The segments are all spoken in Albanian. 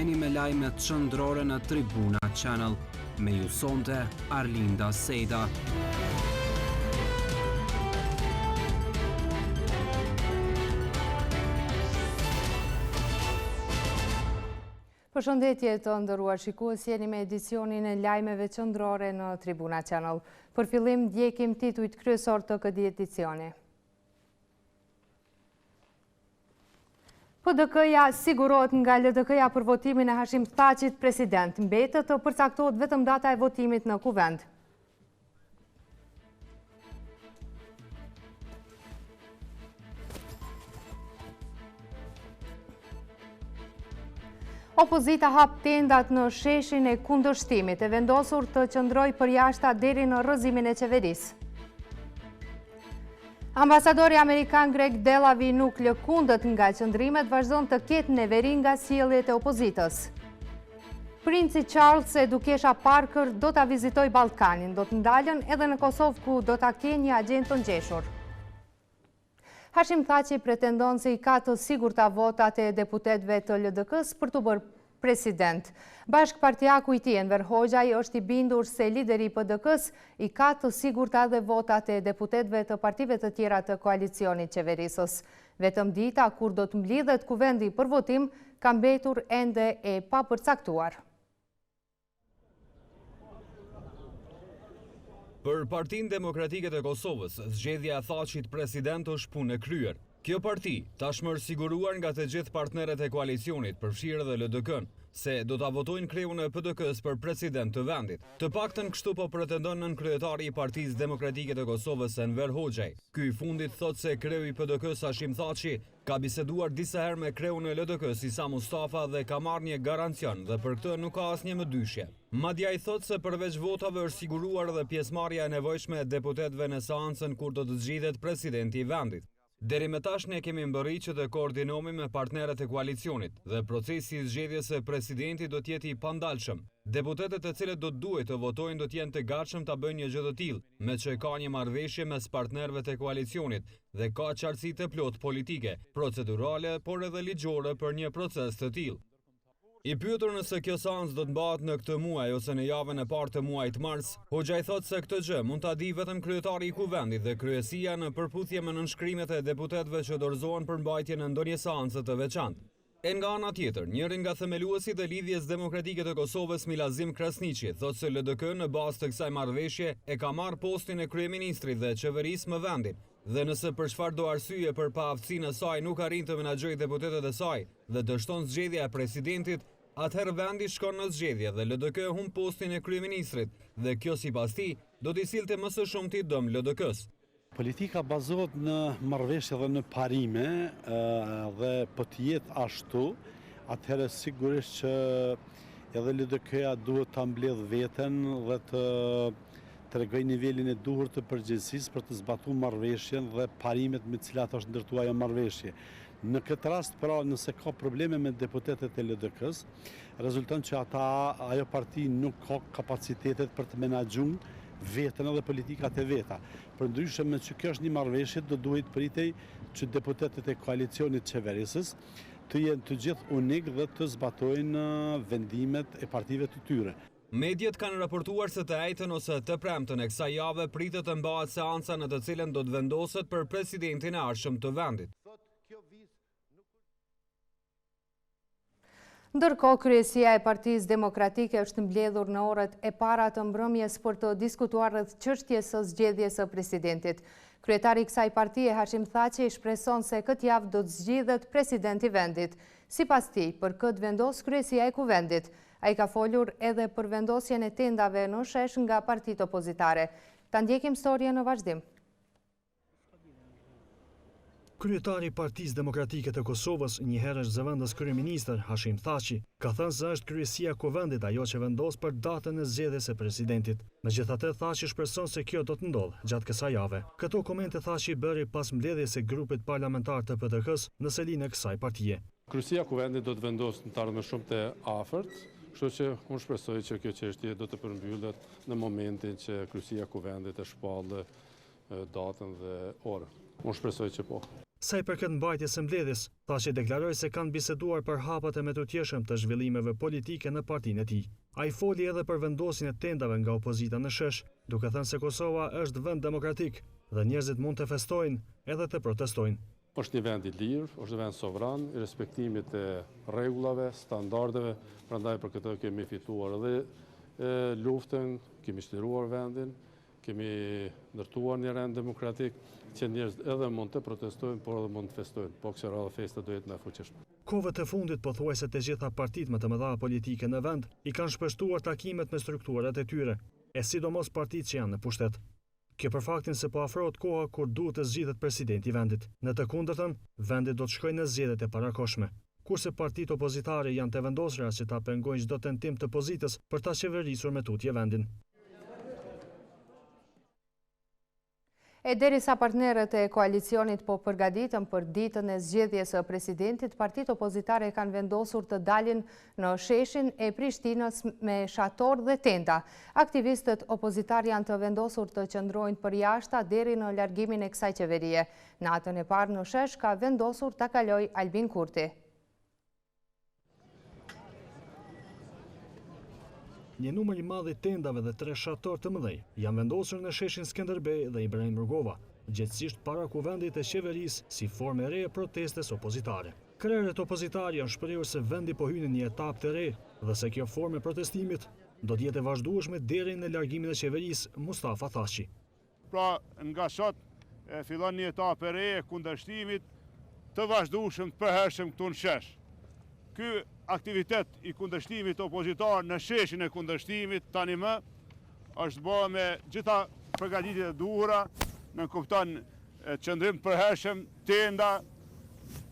Jeni me lajmet qendrore në Tribuna Channel. Me ju sonte Arlinda Sejda. Përshëndetje të nderuar shikues, jeni me edicionin e lajmeve qendrore në Tribuna Channel. Për fillim ndjekim titujt kryesor të këtij edicioni. PDK-ja sigurohet nga LDK-ja për votimin e Hashim Thaçit president. Mbetet të përcaktohet vetëm data e votimit në kuvend. Opozita hap tendat në sheshin e kundërshtimit, e vendosur të qëndroj përjashta deri në rrëzimin e qeverisë. Ambasadori amerikan Greg Delavi nuk lëkundet nga qëndrimet, vazhdon të ketë neveri nga sjelljet e opozitës. Princi Charles e Dukesha Parker do ta vizitoj Ballkanin, do të ndalen edhe në Kosovë ku do ta kenë një agjent të ngjeshur. Hashim Thaçi pretendon se i ka të sigurta votat e deputetëve të LDK-s për të bërë president. Bashkëpartiaku i tij Enver Hoxhaj është i bindur se lideri i PDK-s i ka të sigurta dhe votat e deputetëve të partive të tjera të koalicionit qeverisës. Vetëm dita kur do të mblidhet kuvendi për votim ka mbetur ende e papërcaktuar. Për Partinë Demokratike të Kosovës, zgjedhja e Thaçit president është punë e kryer. Kjo parti tashmë është siguruar nga të gjithë partnerët e koalicionit, përfshirë edhe LDK-n, se do ta votojnë kreun e PDK-s për president të vendit. Të paktën kështu po pretendon nënkryetari i Partisë Demokratike të Kosovës Enver Hoxhaj. Ky i fundit thotë se kreu i PDK-s Hashim Thaçi ka biseduar disa herë me kreun e LDK-s Isa Mustafa dhe ka marrë një garancion dhe për këtë nuk ka asnjë mëdyshje. Madje ai thotë se përveç votave është siguruar edhe pjesëmarrja e nevojshme e deputetëve në seancën kur do të zgjidhet presidenti i vendit. Deri më tash ne kemi mbërritur që të koordinohemi me partnerët e koalicionit dhe procesi i zgjedhjes së presidentit do të jetë i pandalshëm. Deputetët e cilët do të duhet të votojnë do të jenë të gatshëm ta bëjnë një gjë të tillë, me që ka një marrëveshje mes partnerëve të koalicionit dhe ka qartësi të plotë politike, procedurale, por edhe ligjore për një proces të tillë. I pyetur nëse kjo seancë do të mbahet në këtë muaj ose në javën e parë të muajit mars, Hoxhaj thotë se këtë gjë mund ta di vetëm kryetari i kuvendit dhe kryesia në përputhje me nënshkrimet e deputetëve që dorëzohen për mbajtjen e ndonjë seance të veçantë. E nga ana tjetër, njëri nga themeluesit e Lidhjes Demokratike të Kosovës, Milazim Krasniqi, thotë se LDK në bazë të kësaj marrëveshje e ka marrë postin e kryeministrit dhe qeverisë më vendin. Dhe nëse për çfarë do arsye për paaftësinë e saj nuk arrin të menaxhojë deputetët e saj dhe dështon zgjedhja e presidentit, atëherë vendi shkon në zgjedhje dhe LDK humb postin e kryeministrit dhe kjo sipas tij do t'i sillte më së shumti dëm LDK-s. Politika bazohet në marrëveshje dhe në parime dhe po të jetë ashtu, atëherë sigurisht që edhe LDK-ja duhet ta mbledh veten dhe të tregoj nivelin e duhur të përgjegjësisë për të zbatuar marrëveshjen dhe parimet me të cilat është ndërtuar ajo marrëveshje. Në këtë rast, pra, nëse ka probleme me deputetet e LDK-s, rezulton që ajo parti nuk ka kapacitetet për të menaxhuar veten edhe politikat e veta. Përndryshe me që kjo është një marrëveshje, do duhet pritej që deputetet e koalicionit qeverisës të jenë të gjithë unik dhe të zbatojnë vendimet e partive të tyre. Mediat kanë raportuar se të njëjtën ose të premten e kësaj jave pritet të mbahet seanca në të cilën do të vendoset për presidentin e ardhshëm të vendit. Ndërkohë, kryesia e Partisë Demokratike është mbledhur në orët e para të mbrëmjes për të diskutuar rreth çështjes së zgjedhjes së presidentit. Kryetari i kësaj partie, Hashim Thaçi, shpreson se këtë javë do të zgjidhet presidenti i vendit. Sipas tij, për këtë vendos kryesia e kuvendit. Ai ka folur edhe për vendosjen e tendave në shesh nga partitë opozitare. Ta ndjekim storjen në vazhdim. Kryetari i Partisë Demokratike të Kosovës, njëherë është zëvendës kryeministër Hashim Thaçi, ka thënë se është kryesia e kuvendit ajo që vendos për datën e zgjedhjes së presidentit. Megjithatë, Thaçi shpreson se kjo do të ndodhë gjatë kësaj jave. Këto komente Thaçi bëri pas mbledhjes së grupit parlamentar të PDK-s në selinë e kësaj partie. Kryesia e kuvendit do të vendosë në të ardhmen shumë të afërt, kështu që unë shpresoj që kjo çështje do të përmbyllet në momentin që kryesia e kuvendit të shpallë datën dhe orën. Unë shpresoj që po. Sa i përket mbajtjes së mbledhjes, Thaçi deklaroi se kanë biseduar për hapat e metutjeshëm të zhvillimeve politike në partinë e tij. Ai foli edhe për vendosjen e tendave nga opozita në shesh, duke thënë se Kosova është vend demokratik dhe njerëzit mund të festojnë edhe të protestojnë. Është një vend i lirë, është një vend sovran, i respektimit e rregullave, standardeve, prandaj për këtë kemi fituar edhe luftën, kemi shtruar vendin, kemi ndërtuar një rend demokratik që njerëzit edhe mund të protestojnë, por edhe mund të festojnë, po kësaj radhe festa do jetë më e fuqishme. Kohët e fundit pothuajse të gjitha partitë më të mëdha politike në vend i kanë shpeshtuar takimet me strukturat e tyre, e sidomos partitë që janë në pushtet. Kjo për faktin se po afrohet koha kur duhet të zgjidhet presidenti i vendit. Në të kundërtën, vendi do të shkojë në zgjedhjet e parakohshme. Kurse partitë opozitare janë të vendosura që ta pengojnë çdo tentim të opozitës për ta qeverisur me tutje vendin. E derisa partnerët e koalicionit po përgatiten për ditën e zgjedhjes së presidentit, partitë opozitare kanë vendosur të dalin në sheshin e Prishtinës me shator dhe tenda. Aktivistët opozitar janë të vendosur të qëndrojnë përjashta deri në largimin e kësaj qeverie. Natën e parë në shesh ka vendosur ta kalojë Albin Kurti. Një numër i madh i tendave dhe 3 shator të mëdhej janë vendosur në sheshin Skënderbej dhe Ibrahim Rugova, gjithsesi para kuvendit të qeverisë si formë e re e protestes opozitare. Krerët opozitare janë shprehur se vendi po hyn në një etapë të re dhe se kjo formë e protestimit do të jetë e vazhdueshme deri në largimin e qeverisë, Mustafa Thaçi. Pra nga sot fillon një etapë e re e kundërshtimit të vazhdueshëm të përhershëm këtu në shesh. Ky aktivitet i kundërshtimit opozitar në sheshin e kundërshtimit tani më është bërë me gjitha përgatitjet e duhura, në kupton qëndrim të përhershëm, tenda,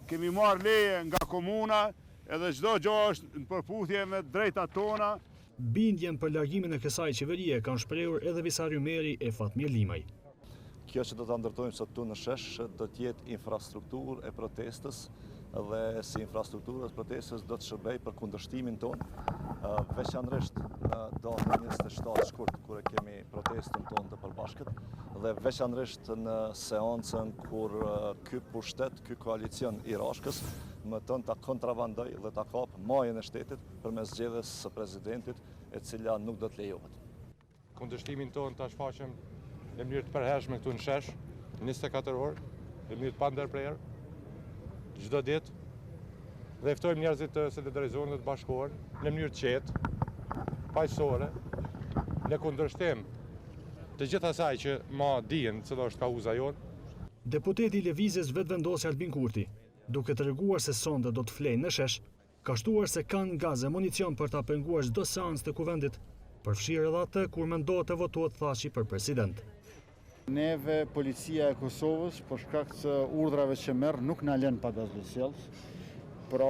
kemi marrë leje nga komuna, edhe çdo gjë është në përputhje me drejtat tona. Bindjen për largimin e kësaj qeverie kanë shprehur edhe Visar Ymeri e Fatmir Limaj. Kjo që do të ndërtojmë sot këtu në shesh do të jetë infrastrukturë e protestës dhe si infrastrukturës protestës do të shërbej për kundërshtimin tonë, veçanërisht në datën 27 shkurt, kur e kemi protestën tonë të përbashkët, dhe veçanërisht në seancën kur ky pushtet, ky koalicion i Rashkës, më ton ta kontrabandoj dhe ta kap majën e shtetit përmes zgjedhjes së presidentit, e cila nuk do të lejohet. Kundërshtimin tonë ta shfaqem në mënyrë të përhershme këtu në shesh, 24 orë, në mënyrë të pandërprerë, çdo ditë, dhe ftojmë njerëzit të solidarizohen dhe të bashkohen në mënyrë të qetë, paqësore, në kundërshtim të gjithë asaj që ma dijen cila është kauza jonë. Deputeti i Lëvizjes vetvendosi Albin Kurti, duke treguar se sonde do të flejnë në shesh, ka shtuar se kanë gaz e municion për ta penguar çdo seancë të kuvendit, përfshirë edhe atë kur mendohet të votohet Thaçi për president. Neve, policia e Kosovës, për shkak të urdhrave që merr, nuk na lën pa gazlësjellës. Pra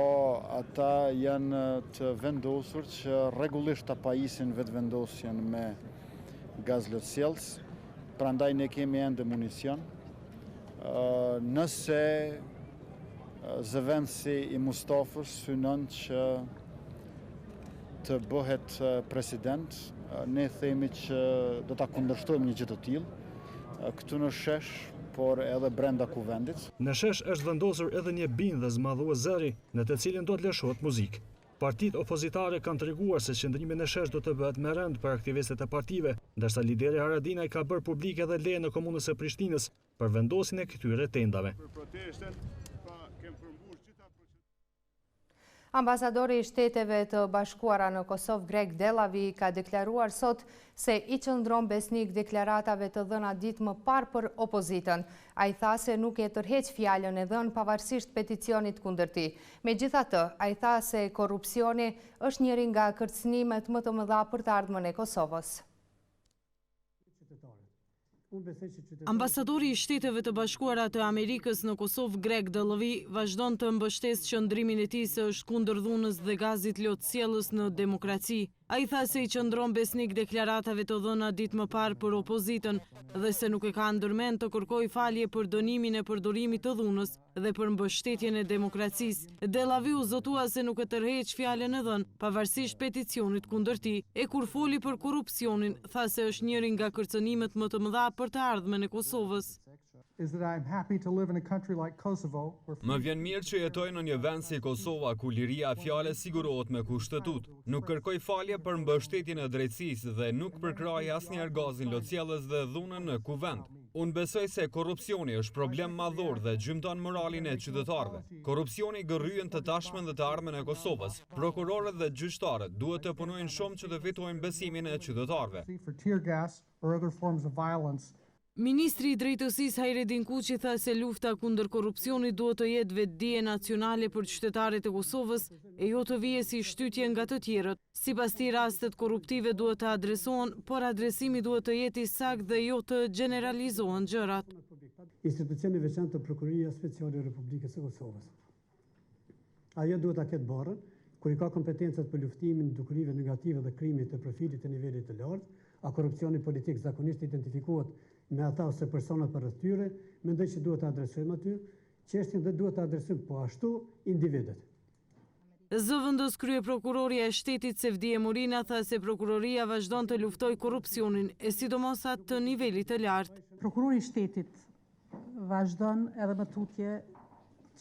ata janë të vendosur që rregullisht ta pajisin vetvendosjen me gazlësjellës, prandaj ne kemi ende municion. Nëse zëvendësi i Mustafës synon që të bëhet president, ne themi që do ta kundërshtojmë një gjë të tillë. Këtu në shesh, por edhe brenda kuvendit. Në shesh është vendosur edhe një bindë zmadhues zëri, në të cilin do të lëshohet muzikë. Partitë opozitare kanë treguar se qëndrimi në shesh do të bëhet me rend për aktivistët e partive, ndërsa lideri Haradinaj ka bërë publike edhe leje në komunës së Prishtinës për vendosjen e këtyre tendave. Ambasadori i Shteteve të Bashkuara në Kosovë, Greg Delavi, ka deklaruar sot se i qëndron besnik deklaratave të dhëna ditë më parë për opozitën. Ai tha se nuk e tërheq fjalën e dhënë pavarësisht peticionit kundër tij. Megjithatë, ai tha se korrupsioni është njëri nga kërcënimet më të mëdha për të ardhmen e Kosovës. Ambasadori i Shteteve të Bashkuara të Amerikës në Kosovë, Greg Delavi, vazhdon të mbështesë qëndrimin e tij se është kundër dhunës dhe gazit lotësjellës në demokraci. Ai tha se i qëndron besnik deklaratave të dhëna ditë më parë për opozitën dhe se nuk e ka ndërmend të kërkojë falje për dënimin e përdorimit të dhunës dhe për mbështetjen e demokracisë. Delavi u zotua se nuk e tërheq fjalën e dhënë pavarësisht peticionit kundër tij, e kur foli për korrupsionin, tha se është njëri nga kërcënimet më të mëdha për të ardhmen e Kosovës. is that I'm happy to live in a country like Kosovo where Më vjen mirë që jetoj në një vend si Kosova ku liria e fjalës sigurohet me kushtetut. Nuk kërkoj falje për mbështetjen e drejtësisë dhe nuk përkraj asnjëherë gazin lotjellës dhe dhunën në kuvend. Unë besoj se korrupsioni është problem madhor dhe gjymton moralin e qytetarëve. Korrupsioni gërryen të tashmen dhe të ardhmen e Kosovës. Prokurorët dhe gjyqtarët duhet të punojnë shumë që të fitojnë besimin e qytetarëve. for tear gas or other forms of violence. Ministri i Drejtësisë Hajredin Kuqi tha se lufta kundër korrupsionit duhet të jetë vetdije nacionale për qytetarët e Kosovës e jo të vijë si shtytje nga të tjerët. Sipas tij, rastet korruptive duhet të adresohen, por adresimi duhet të jetë i saktë dhe jo të generalizohen gjërat. Institucioni veçantë të Prokuroria Speciale e Republikës së Kosovës. Ajo duhet ta ketë barrën, kur i ka kompetencat për luftimin e dukurive negative dhe krimit të profilit të nivelit të lartë, a korrupsioni politik zakonisht identifikohet me ata ose personat për rreth tyre, mendoj që duhet të adresojmë aty çështjen dhe duhet të adresojmë po ashtu individet. Zëvendës kryeprokuroria e shtetit Sevdi Emurina tha se prokuroria vazhdon të luftojë korrupsionin, e sidomos atë të nivelit të lartë. Prokurori i shtetit vazhdon edhe më tutje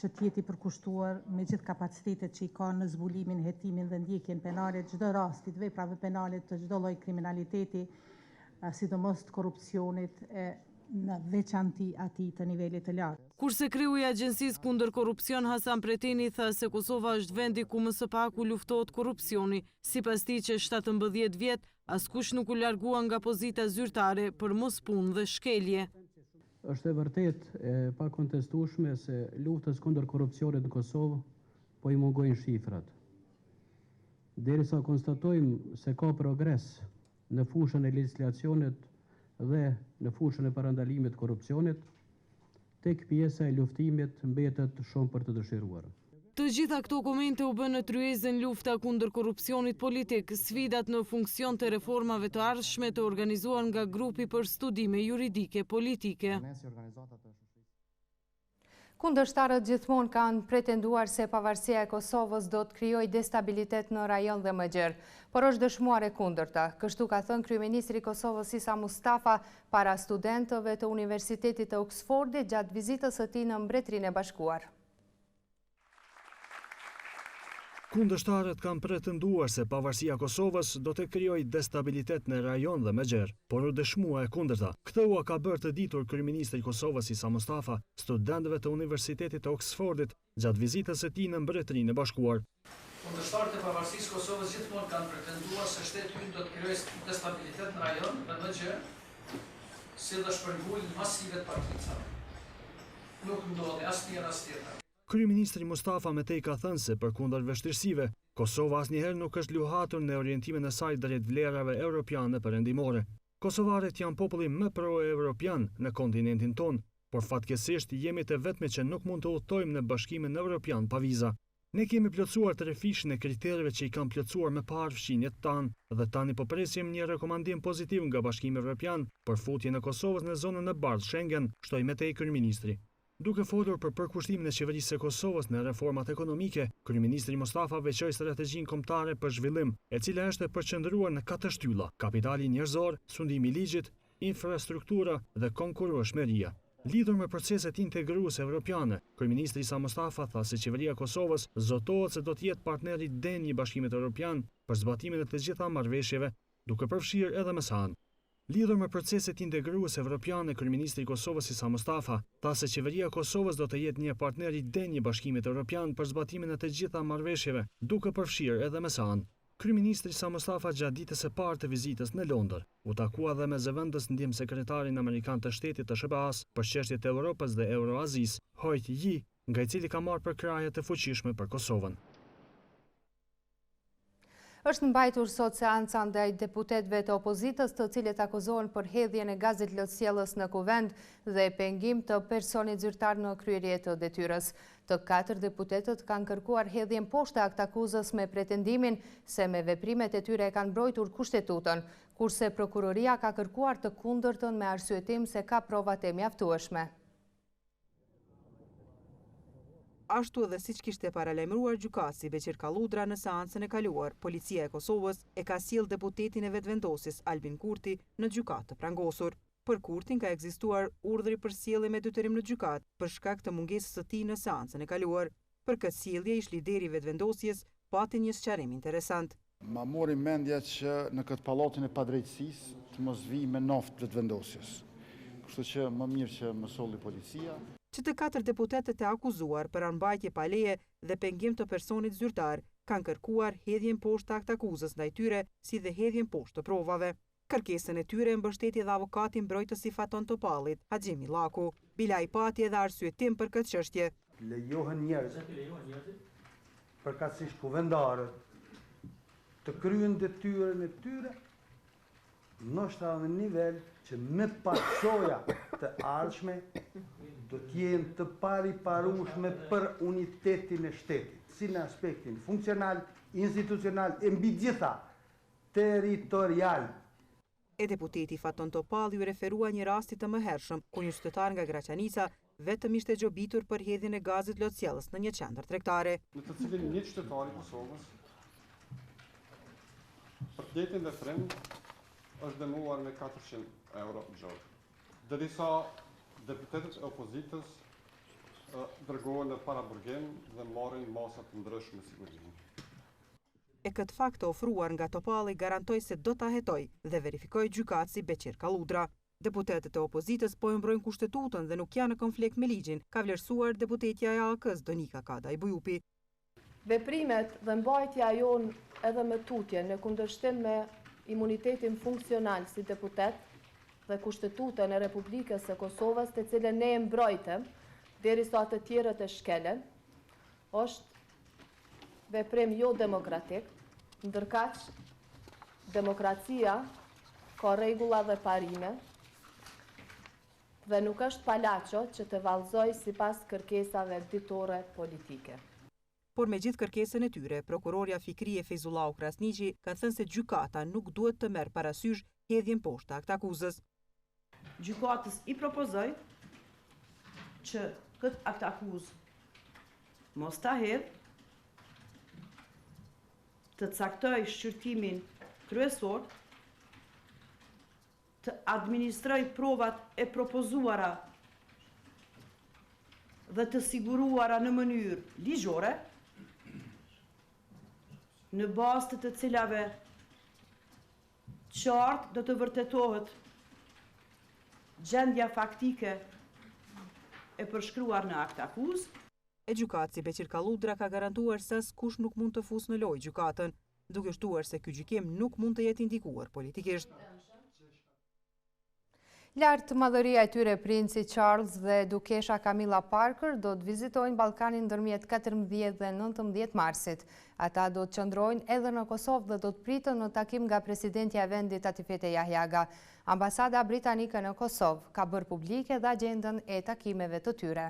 që t'jeti përkushtuar me gjithë kapacitetet që i ka në zbulimin, hetimin dhe ndjekjen penale të çdo rasti të veprave penale të çdo lloj kriminaliteti, sidomos të korrupsionit e në veçanti atij të nivelit të lartë. Kurse kreu i Agjencisë kundër korrupsion Hasan Pretini tha se Kosova është vendi ku më së paku luftohet korrupsioni, sipas tij që 17 vjet askush nuk u largua nga pozita zyrtare për mospunë dhe shkelje. Është e vërtet e pa kontestueshme se luftës kundër korrupsionit në Kosovë po i mungojnë shifrat. Derisa konstatojmë se ka progres në fushën e legjislacionit dhe në fushën e parandalimit të korrupsionit, tek pjesa e luftimit mbetet shumë për të dëshiruar. Të gjitha këto komente u bën në tryezën lufta kundër korrupsionit politik, sfidat në funksion të reformave të ardhshme të organizuar nga grupi për studime juridike politike. Kundërshtarët gjithmonë kanë pretenduar se pavarësia e Kosovës do të krijojë destabilitet në rajon dhe më gjerë, por është dëshmuar e kundërta. Kështu ka thënë kryeministri i Kosovës Isa Mustafa para studentëve të Universitetit të Oxfordit gjatë vizitës së tij në Mbretërinë e Bashkuar. Kundërshtarët kanë pretenduar se pavarësia e Kosovës do të krijojë destabilitet në rajon dhe më gjerë, por u dëshmua e kundërta. Këtë u ka bërë të ditur kryeministri i Kosovës Isa Mustafa studentëve të Universitetit të Oxfordit gjatë vizitës së tij në Mbretërinë e Bashkuar. Kundërshtarët e pavarësisë Kosovës gjithmonë kanë pretenduar se shteti ynë do të krijojë destabilitet në rajon dhe më gjerë, si dhe shpërnguljen masive të particave. Nuk ndodhi asnjëherë as tjetër. Kryeministri Mustafa Metej ka thënë se përkundër vështirësive, Kosova asnjëherë nuk është luhatur në orientimin e saj drejt vlerave europiane perëndimore. Kosovarët janë populli më pro-europian në kontinentin ton, por fatkeqësisht jemi të vetme që nuk mund të udhtojmë në Bashkimin Evropian pa viza. Ne kemi plotësuar tërëfishën e kriterëve që i kanë plotësuar më parë fqinjet tanë dhe tani po presim një rekomandim pozitiv nga Bashkimi Evropian për futjen e Kosovës në zonën e bardhë Schengen, shtoi Metej kryeministri. Duke folur për përkushtimin e qeverisë së Kosovës në reformat ekonomike, kryeministri Mustafa veçoi strategjinë kombëtare për zhvillim, e cila është e përqendruar në 4 shtylla: kapitali njerëzor, sundimi i ligjit, infrastruktura dhe konkurrueshmëria. Lidhur me proceset integruese evropiane, kryeministri Isa Mustafa tha se qeveria e Kosovës zotohet se do të jetë partner i denj i Bashkimit Evropian për zbatimin e të gjitha marrëveshjeve, duke përfshirë edhe Mesan. Lidhur me proceset integruese evropiane, kryeministri i Kosovës Isa Mustafa tha se qeveria e Kosovës do të jetë një partner i denj i Bashkimit Evropian për zbatimin e të gjitha marrëveshjeve, duke përfshirë edhe Mesan. Kryeministri Isa Mustafa gjatë ditës së parë të vizitës në Londër u takua dhe me zëvendës ndihmësekretarin amerikan të shtetit të SBA-s për çështjet e Europës dhe Euroazis, Hoyt Yi, nga i cili ka marrë përkraje të fuqishme për Kosovën. Është mbajtur sot seanca ndaj deputetëve të opozitës, të cilët akuzohen për hedhjen e gazit lotësjellës në kuvend dhe pengim të personit zyrtar në kryerje të detyrës. Të 4 deputetët kanë kërkuar hedhjen poshtë akt akuzës me pretendimin se me veprimet e tyre kanë mbrojtur kushtetutën, kurse prokuroria ka kërkuar të kundërtën me arsyetim se ka provat e mjaftueshme. Ashtu edhe siç kishte paralajmëruar gjykatësi Beqir Kalludra në seancën e kaluar, policia e Kosovës e ka sjellë deputetin e vetvendosis Albin Kurti në gjykatë të prangosur. Për Kurtin ka ekzistuar urdhri për sjellje me detyrim në gjykatë për shkak të mungesës së tij në seancën e kaluar. Për këtë sjellje ish lideri vetëvendosjes pati një sqarim interesant. Ma mori mendja që në këtë pallatin e padrejtësisë të mos vi me naft vetëvendosjes. Kështu që më mirë që më solli policia. Që të 4 deputetët e akuzuar për armbajtje pa leje dhe pengim të personit zyrtar kanë kërkuar hedhjen poshtë të aktakuzës ndaj tyre, si dhe hedhjen poshtë të provave. Kërkesën e tyre mbështeti dhe avokati mbrojtësi Faton Topallit, Haxhimi Llaku. Bila i pati edhe arsyetim për këtë çështje. Lejohen njerëzit, përkatësisht kuvendarët, të kryen detyrën e tyre, ndoshta në nivel që me pasoja të ardhshme do t'jenë të pariparueshme për unitetin e shtetit, si në aspektin funksional, institucional e mbi gjitha territorial. E deputeti Faton Topalli u referua një rasti të mëhershëm, ku një qytetar nga Graçanica vetëm ishte gjobitur për hedhjen e gazit lotësjellës në një qendër tregtare. Në të cilin një qytetar i Kosovës për vdetin dhe frym është dënuar me 400 euro gjallë. Derisa deputetët e opozitës dërgohen në paraburgim dhe marrin masa të ndryshme sigurimi. E këtë fakt të ofruar nga Topalli garantoi se do ta hetoj dhe verifikoi gjykatësi Beqir Kalludra. Deputetët e opozitës po e mbrojnë kushtetutën dhe nuk janë në konflikt me ligjin, ka vlerësuar deputetja e AAK-s Donika Kadaj Bujupi. Veprimet dhe mbajtja jonë edhe me tutje në kundërshtim me imunitetin funksional si deputet dhe kushtetutën e Republikës së Kosovës, të cilën ne e mbrojtëm derisa të tjerët e shkelen, është veprim jo demokratik, ndërkaq demokracia ka rregulla dhe parime dhe nuk është palaço që të vallëzoj sipas kërkesave ditore politike. Por me gjithë kërkesën e tyre, prokurorja Fikrie Fezullahu Krasniqi ka thënë se gjykata nuk duhet të merr parasysh hedhjen poshtë të aktakuzës. Gjykatës i propozoj që këtë aktakuzë mos ta hedh, të caktoj shqyrtimin kryesor, të administroj provat e propozuara dhe të siguruara në mënyrë ligjore, në bazë të cilave qartë do të vërtetohet gjendja faktike e përshkruar në aktakuzë. E gjykatësi Beqir Kalludra ka garantuar se askush nuk mund të fusë në lojë gjykatën, duke shtuar se ky gjykim nuk mund të jetë indikuar politikisht. Lartë madhëria e tyre princi Charles dhe dukesha Camilla Parker do të vizitojnë Ballkanin ndërmjet 14 dhe 19 marsit. Ata do të qëndrojnë edhe në Kosovë dhe do të pritën në takim nga presidentja e vendit Atifete Jahjaga. Ambasada britanike në Kosovë ka bërë publike dhe agjendën e takimeve të tyre.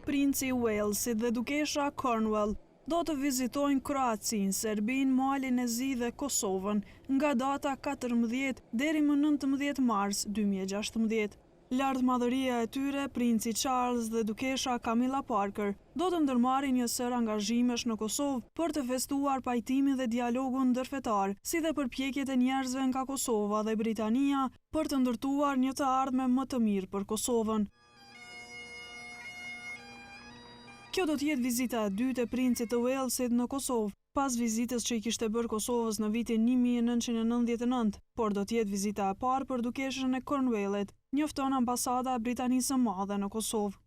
Princi Walesit dhe dukesha Cornwall do të vizitojnë Kroacin, Serbin, Malin e Zi dhe Kosovën nga data 14 deri më 19 mars 2016. Lartë madhëria e tyre, princi Charles dhe dukesha Camilla Parker do të ndërmarrin një sër angazhimesh në Kosovë për të festuar pajtimin dhe dialogun ndërfetar, si dhe përpjekjet e njerëzve nga Kosova dhe Britania për të ndërtuar një të ardhme më të mirë për Kosovën. Kjo do të jetë vizita e dytë e princit të Walesit në Kosovë, pas vizitës që i kishte bërë Kosovës në vitin 1999, por do të jetë vizita e parë për dukeshën e Cornwallit, njofton ambasada e Britanisë së Madhe në Kosovë.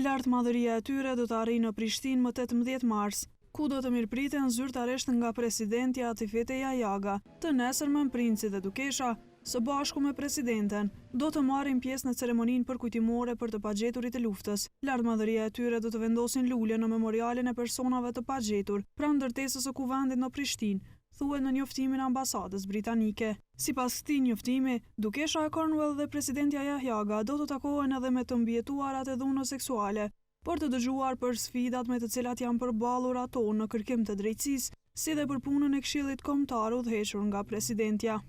Lartë madhëria e tyre do të arrijë në Prishtinë më 18 mars, ku do të mirëpriten zyrtarisht nga presidentja Atifete Jahjaga, të nesërmen princi dhe dukesha, së bashku me presidenten, do të marrin pjesë në ceremoninë përkujtimore për të pagjeturit e luftës. Lartë madhëria e tyre do të vendosin lule në memorialin e personave të pagjetur pranë ndërtesës së kuvendit në Prishtinë, thuhet në njoftimin e ambasadës britanike. Sipas këtij njoftimi, dukesha e Cornwall dhe presidentja Jahjaga do të takohen edhe me të mbijetuarat e dhunës seksuale, për të dëgjuar për sfidat me të cilat janë përballur ato në kërkim të drejtësisë, si dhe për punën e Këshillit Kombëtar udhëhequr nga presidentja.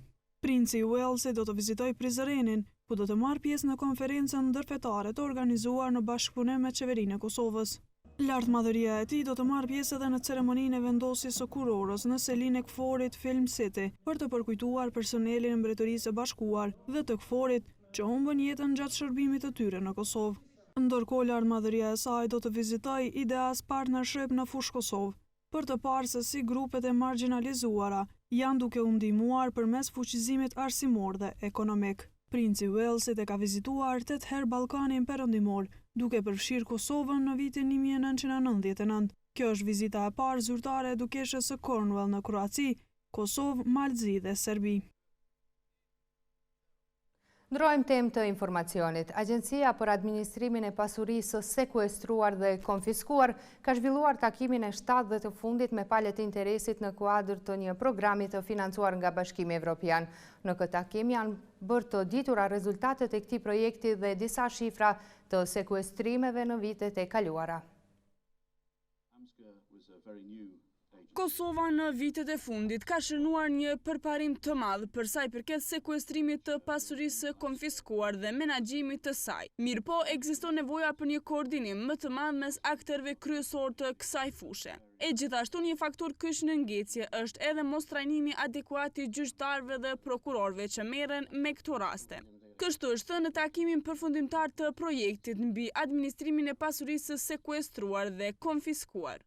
Princi i Walesit do të vizitojë Prizrenin, ku do të marrë pjesë në konferencën ndërfetare të organizuar në bashkëpunim me qeverinë e Kosovës. Lartmadhëria e tij do të marrë pjesë edhe në ceremoninë e vendosjes së kurorës në Selinë e KFOR-it Film City për të përkujtuar personelin e Mbretërisë së Bashkuar dhe të KFOR-it që humbën jetën gjatë shërbimit të tyre në Kosovë. Ndërkohë lartmadhëria e saj do të vizitojë Ideas Partnership në fushë Kosovë për të parë se si grupet e marginalizuara janë duke u ndihmuar përmes fuqizimit arsimor dhe ekonomik. Princi Walesit e ka vizituar 8 herë Ballkanin Perëndimor, duke përfshirë Kosovën në vitin 1999. Kjo është vizita e parë zyrtare e dukeshës së Cornwall në Kroaci, Kosovë, Malzi dhe Serbi. Ndrojmë temë të informacionit. Agjencia për Administrimin e Pasurisë sekuestruar dhe konfiskuar ka zhvilluar takimin e 7 dhe të fundit me palët e interesit në kuadër të një programi të financuar nga Bashkimi Evropian. Në këtë takim janë bërë të ditura rezultatet e këtij projekti dhe disa shifra të sekuestrimeve në vitet e kaluara. Kosova në vitet e fundit ka shënuar një përparim të madh për sa i përket sekuestrimit të pasurisë konfiskuar dhe menaxhimit të saj. Mirëpo ekziston nevoja për një koordinim më të madh mes aktorëve kryesor të kësaj fushë. E gjithashtu një faktor kyç në ngjecje është edhe mos trajnimi adekuat i gjyqtarëve dhe prokurorëve që merren me këto raste. Kështu është në takimin përfundimtar të projektit mbi administrimin e pasurisë sekuestruar dhe konfiskuar.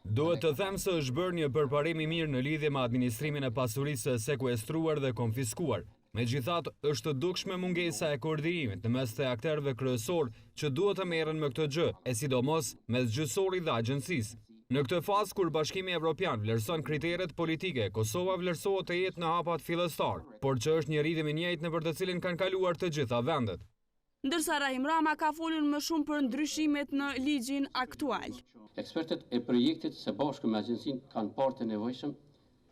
Duhet të them se është bërë një përparim i mirë në lidhje me administrimin e pasurisë sekuestruar dhe konfiskuar. Megjithatë, është dukshme mungesa e koordinimit në mes të aktorëve kryesor që duhet të merren me këtë gjë, e sidomos mes gjyqësorit dhe agjencisë. Në këtë fazë kur Bashkimi Evropian vlerëson kriteret politike, Kosova vlerësohet të jetë në hapat fillestar, por që është një rritje i njëjtë në për të cilin kanë kaluar të gjitha vendet. Ndërsa Rahim Rama ka folur më shumë për ndryshimet në ligjin aktual. Ekspertët e projektit së bashku me agjencinë kanë parë të nevojshëm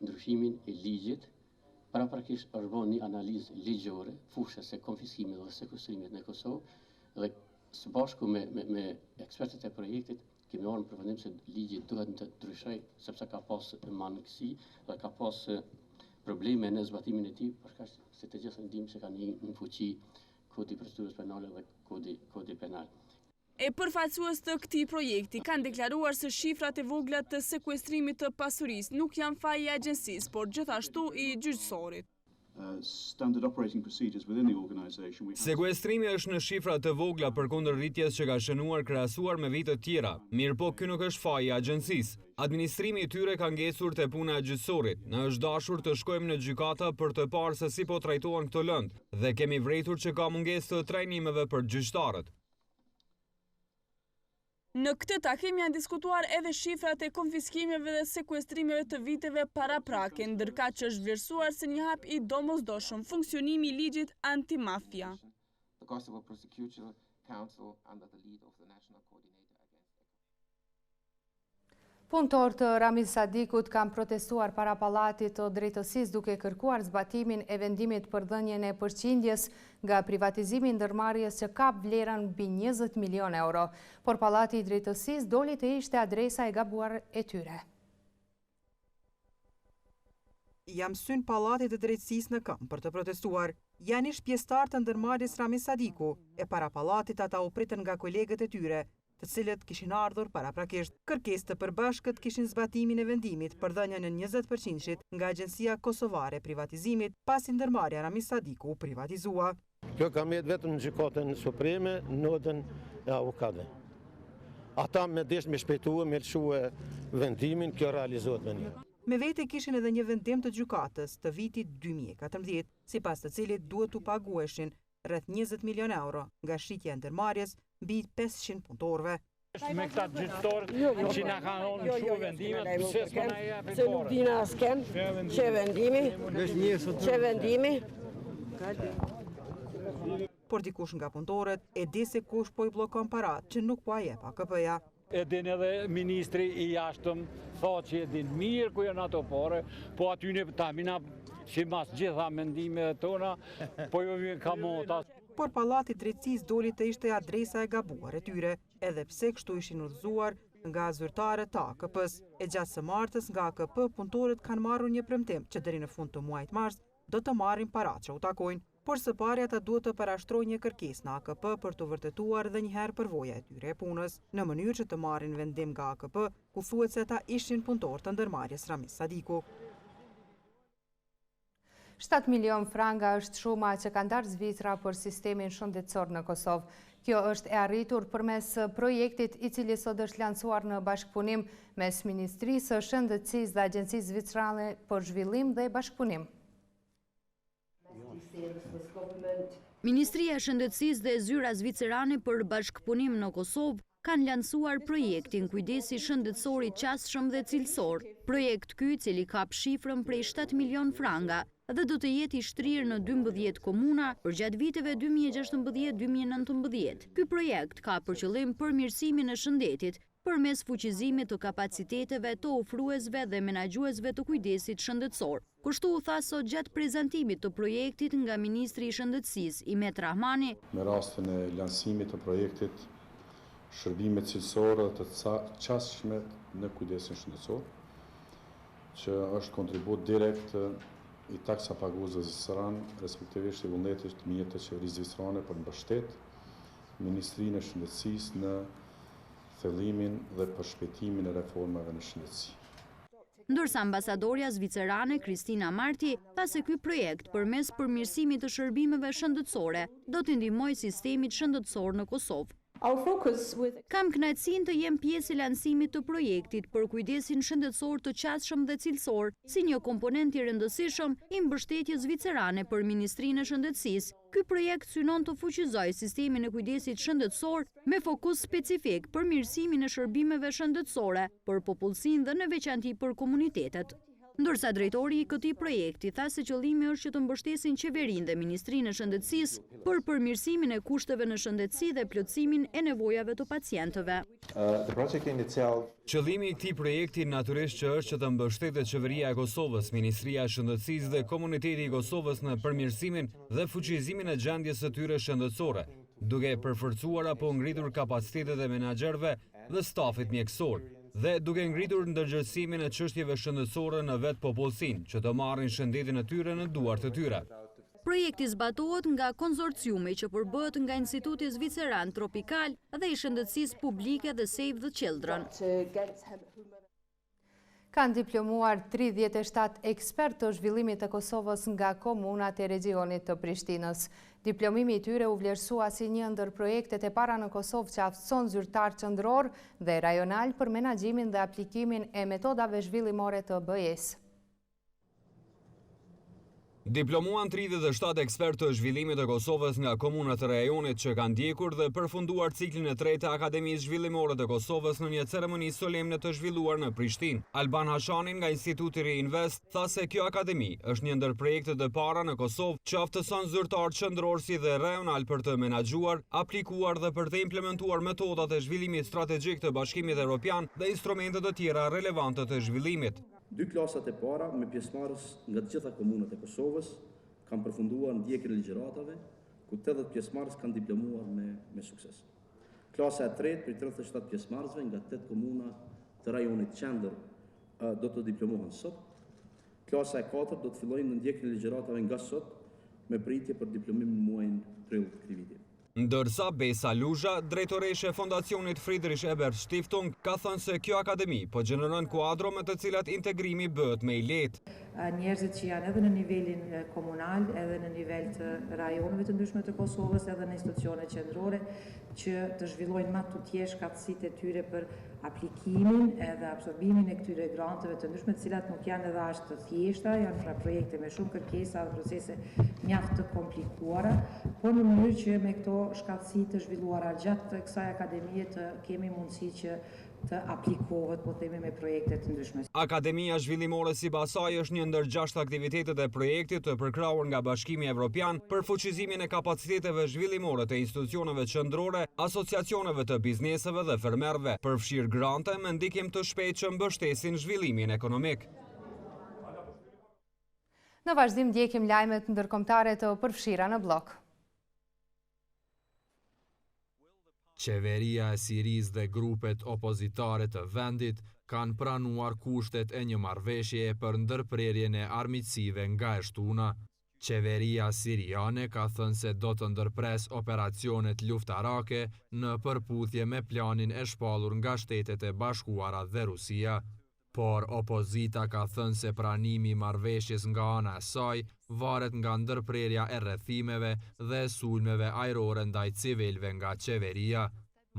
ndryshimin e ligjit, paraprakisht është bërë një analizë ligjore, fushës e konfiskimit dhe sekuestrimit në Kosovë, dhe së bashku me ekspertët e projektit kemi marrë në përfundim se ligji duhet të ndryshojë sepse ka pas mangësi dhe ka pas probleme në zbatimin e tij, për shkak se të gjithë ndimë se kanë një fuqi Kodi i procedurës penale dhe kodi penal. E përfaqësues të këtij projekti kanë deklaruar se shifrat e vogla të sekuestrimit të pasurisë nuk janë faji i agjencisë, por gjithashtu i gjyqësorit. Sekuestrimi është në shifra të vogla përkundër rritjes që ka shënuar krahasuar me vite të tjera, mirëpo ky nuk është faji i agjencisë. Administrimi i tyre ka ngecur te puna e gjyqësorit. Na është dashur të shkojmë në gjykata për të parë se si po trajtohen këto lëndë dhe kemi vërejtur që ka mungesë të trajnimeve për gjyqtarët. Në këtë takim janë diskutuar edhe shifrat e konfiskimeve dhe sekuestrimeve të viteve paraprake, ndërkaq që është vlerësuar se një hap i domosdoshëm funksionimi i ligjit antimafia. Punëtorë të Ramiz Sadikut kanë protestuar para pallatit të drejtësisë duke kërkuar zbatimin e vendimit për dhënien e përqindjes nga privatizimi i ndërmarrjes që kap vlerën mbi 20 milion euro, por pallati i drejtësisë doli të ishte adresa e gabuar e tyre. Jam syn pallatit të drejtësisë në Këmbë për të protestuar. Janë ish pjesëtar të ndërmarrjes Ramiz Sadiku, e para pallatit ata u pritën nga kolegët e tyre, të cilët kishin ardhur paraprakisht. Kërkesë të përbashkët kishin zbatimin e vendimit për dhënien e 20% nga Agjencia Kosovare e Privatizimit, pasi ndërmarrja Ramiz Sadiku u privatizua. Kjo ka mbetë vetëm në gjykatën supreme, notën e avokatëve. Ata me desh me shpejtue, me lëshue vendimin, kjo realizohet me një. Me vete kishin edhe një vendim të gjykatës të vitit 2014, sipas të cilit duhet t'u pagueshin rreth 20 milion euro nga shitja e ndërmarrjes mbi 500 punëtorëve. Me këta gjyqtarë që na kanë dhënë shumë vendimet, pse s'po na japin se nuk dina asken, që vendimi. Por dikush nga punëtorët e di se kush po i bllokon parat që nuk po jep AKP-ja. E din edhe ministri i jashtëm thotë që e din mirë ku janë ato pore, po aty ne tamina që mas gjitha mendime tona, po jo vjen kamota. Por pallati i drejtësisë doli të ishte adresa e gabuar e tyre, edhe pse kështu ishin udhëzuar nga zyrtarët të AKP-s. E gjatë së martës nga AKP punëtorët kanë marrur një premtim që deri në fund të muajit mars do të marrin paratë që u takojnë. por së pari ata duhet të parashtrojnë një kërkesë në AKP për të vërtetuar dhe njëherë përvoja e tyre e punës, në mënyrë që të marrin vendim nga AKP, ku thuhet se ata ishin punëtor të ndërmarrjes Ramiz Sadiku. 7 milion franga është shuma që ka ndarë Zvicra për sistemin shëndetësor në Kosovë. Kjo është e arritur përmes projektit i cili sot është lancuar në bashkëpunim mes Ministrisë së Shëndetësisë dhe Agjencisë Zvicrane për Zhvillim dhe Bashkëpunim. Ministria e Shëndetësisë dhe zyra zvicerane për bashkëpunim në Kosovë kanë lancuar projektin kujdesi shëndetësor i qasshëm dhe cilësor. Projekt ky, i cili kap shifrën prej 7 milion franga dhe do të jetë i shtrirë në 12 komuna për gjatë viteve 2016-2019. Ky projekt ka për qëllim përmirësimin e shëndetit përmes fuqizimit të kapaciteteve të ofruesve dhe menaxhuesve të kujdesit shëndetësor. Kështu u tha sot gjatë prezantimit të projektit nga Ministri i Shëndetësisë Imet Rahmani. Me rastin e lansimit të projektit shërbime cilësore të qasshme në kujdesin shëndetësor, që është kontribut direkt i taksa paguesve zvicran, respektivisht i vullnetit të mjet të qeverisë zvicrane për mbështet Ministrinë e Shëndetësisë në thellimin dhe përshpejtimin e reformave në shëndetësi. Ndërsa ambasadorja zvicerane Kristina Marti tha se ky projekt përmes përmirësimit të shërbimeve shëndetësore do të ndihmojë sistemit shëndetësor në Kosovë. Kam kënaqësinë të jem pjesë e lansimit të projektit për kujdesin shëndetësor të qasshëm dhe cilësor, si një komponent i rëndësishëm i mbështetjes zvicerane për Ministrinë e Shëndetësisë. Ky projekt synon të fuqizojë sistemin e kujdesit shëndetësor me fokus specifik për mirësimin e shërbimeve shëndetësore për popullsinë dhe në veçanti për komunitetet. Ndërsa drejtori i këtij projekti tha se qëllimi është që të mbështesin qeverinë dhe Ministrinë e Shëndetësisë për përmirësimin e kushteve në shëndetësi dhe plotësimin e nevojave të pacientëve. Qëllimi i këtij projekti natyrisht që është që të mbështetet qeveria e Kosovës, Ministria e Shëndetësisë dhe komuniteti i Kosovës në përmirësimin dhe fuqizimin e gjendjes së tyre shëndetësore, duke përforcuar apo ngritur kapacitetet e menaxherëve dhe stafit mjekësor, dhe duke ngritur ndërgjegjësimin e çështjeve shëndetësore në vetë popullsinë, që të marrin shëndetin e tyre në duart e tyre. Projekti zbatohet nga konsorciumi që përbëhet nga Instituti Zviceran Tropikal dhe i Shëndetësisë Publike dhe Save the Children. Kanë diplomuar 37 ekspert të zhvillimit të Kosovës nga komunat e regionit të Prishtinës. Diplomimi i tyre u vlerësua si një ndër projektet e para në Kosovë që aftëson zyrtar qendror dhe rajonal për menaxhimin dhe aplikimin e metodave zhvillimore të BE-s. Diplomuan 37 ekspertë të zhvillimit të Kosovës nga komunat e rajonit që kanë ndjekur dhe përfunduar ciklin e tretë të Akademisë Zhvillimore të Kosovës në një ceremoni solemne të zhvilluar në Prishtinë. Alban Hashanin nga Instituti Reinvest tha se kjo akademi është një ndër projektet e para në Kosovë që aftëson zyrtar qendror si dhe rajonal për të menaxhuar, aplikuar dhe për të implementuar metodat e zhvillimit strategjik të Bashkimit Evropian dhe instrumente të tjera relevante të zhvillimit. 2 klasat e para me pjesëmarrës nga të gjitha komunat e Kosovës kanë përfunduar ndjekjen e ligjëratave, ku 80 pjesëmarrës kanë diplomuar me sukses. Klasa e tretë për 37 pjesëmarrësve nga 8 komuna të rajonit qendër do të diplomohen sot. Klasa e 4 do të fillojë në ndjekjen e ligjëratave nga sot me pritje për diplomim në muajin prill të këtij viti. Ndërsa Besa Luzha, drejtoreshe e Fondacionit Friedrich Ebert Stiftung, ka thënë se kjo akademi po gjeneron kuadro me të cilat integrimi bëhet më i lehtë. Njerëzit që janë edhe në nivelin komunal, edhe në nivel të rajoneve të ndryshme të Kosovës, edhe në institucione qendrore, që të zhvillojnë më tutje shkatësitë e tyre për aplikimin edhe absorbimin e këtyre granteve të ndryshme, të cilat nuk janë edhe as të thjeshta, janë pra projekte me shumë kërkesa dhe procese mjaft të komplikuara, por në mënyrë që me këto shkatësi të zhvilluara gjatë kësaj akademie të kemi mundësi që të aplikohet, po themi, me projekte të ndryshme. Akademia Zhvillimore sipas saj është një ndër 6 aktivitetet e projektit të përkrahur nga Bashkimi Evropian për fuqizimin e kapaciteteve zhvillimore të institucioneve qendrore, asociacioneve të bizneseve dhe fermerëve, përfshir grante me ndikim të shpejtë që mbështesin zhvillimin ekonomik. Në vazhdim ndjekim lajmet ndërkombëtare të përfshira në blog. Qeveria e Sirisë dhe grupet opozitare të vendit kanë pranuar kushtet e një marrëveshjeje për ndërprerjen e armiqësive nga e shtuna. Qeveria siriane ka thënë se do të ndërpres operacionet luftarake në përputhje me planin e shpallur nga Shtetet e Bashkuara dhe Rusia. Por opozita ka thënë se pranimi i marrëveshjes nga ana e saj varet nga ndërprerja e rrethimeve dhe sulmeve ajrore ndaj civilëve nga qeveria.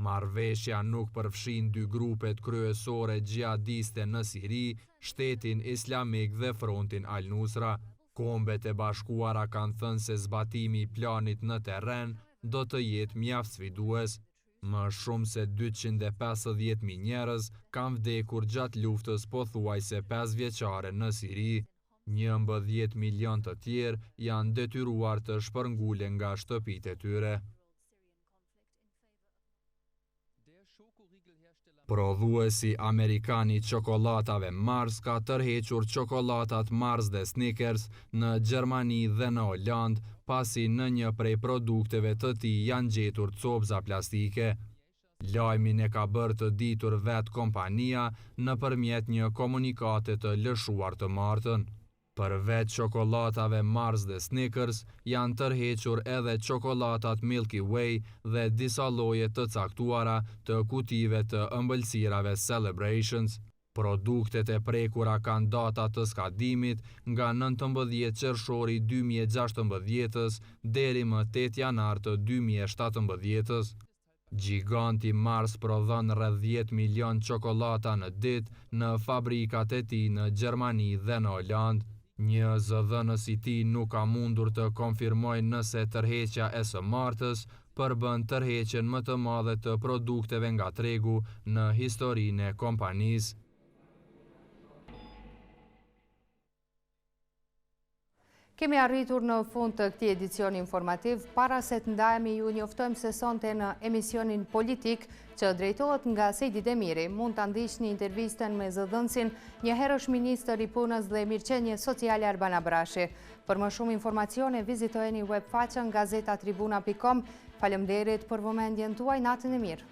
Marrëveshja nuk përfshin dy grupet kryesore xhihadiste në Siri, Shtetin Islamik dhe Frontin Al-Nusra. Kombet e Bashkuara kanë thënë se zbatimi i planit në terren do të jetë mjaft sfidues. Më shumë se 250.000 njerëz kanë vdekur gjatë luftës pothuajse 5 vjeçare në Siri. 11 milion të tjerë janë detyruar të shpërngulen nga shtëpitë e tyre. Prodhuesi amerikan i çokoladave Mars ka tërhequr çokoladat Mars dhe Snickers në Gjermani dhe në Holand, pasi në një prej produkteve të tij janë gjetur copëza plastike. Lajmin e ka bërë të ditur vetë kompania nëpërmjet një komunikate të lëshuar të martën. Përveç çokoladave Mars dhe Snickers, janë tërhequr edhe çokoladat Milky Way dhe disa lloje të caktuara të kutive të ëmbëlsirave Celebrations. Produktet e prekura kanë data të skadimit nga 19 qershori 2016 deri më 8 janar të 2017. Giganti Mars prodhon rreth 10 milion çokolada në ditë në fabrikat e tij në Gjermani dhe në Holand. Një zëdhënës i tij nuk ka mundur të konfirmojë nëse tërheqja e së martës përbën tërheqjen më të madhe të produkteve nga tregu në historinë e kompanisë. Kemi arritur në fund të këtij edicioni informativ. Para se të ndajemi, ju njoftojmë se sonte në emisionin politik që drejtohet nga Sejdi Demiri, mund të ndiqni intervistën me zëdhënësin njëherësh ministër i punës dhe mirëqenie sociale Arban Abrashi. Për më shumë informacione, vizitojeni webfaqen gazetatribuna.com. Faleminderit për vëmendjen tuaj, natën e mirë.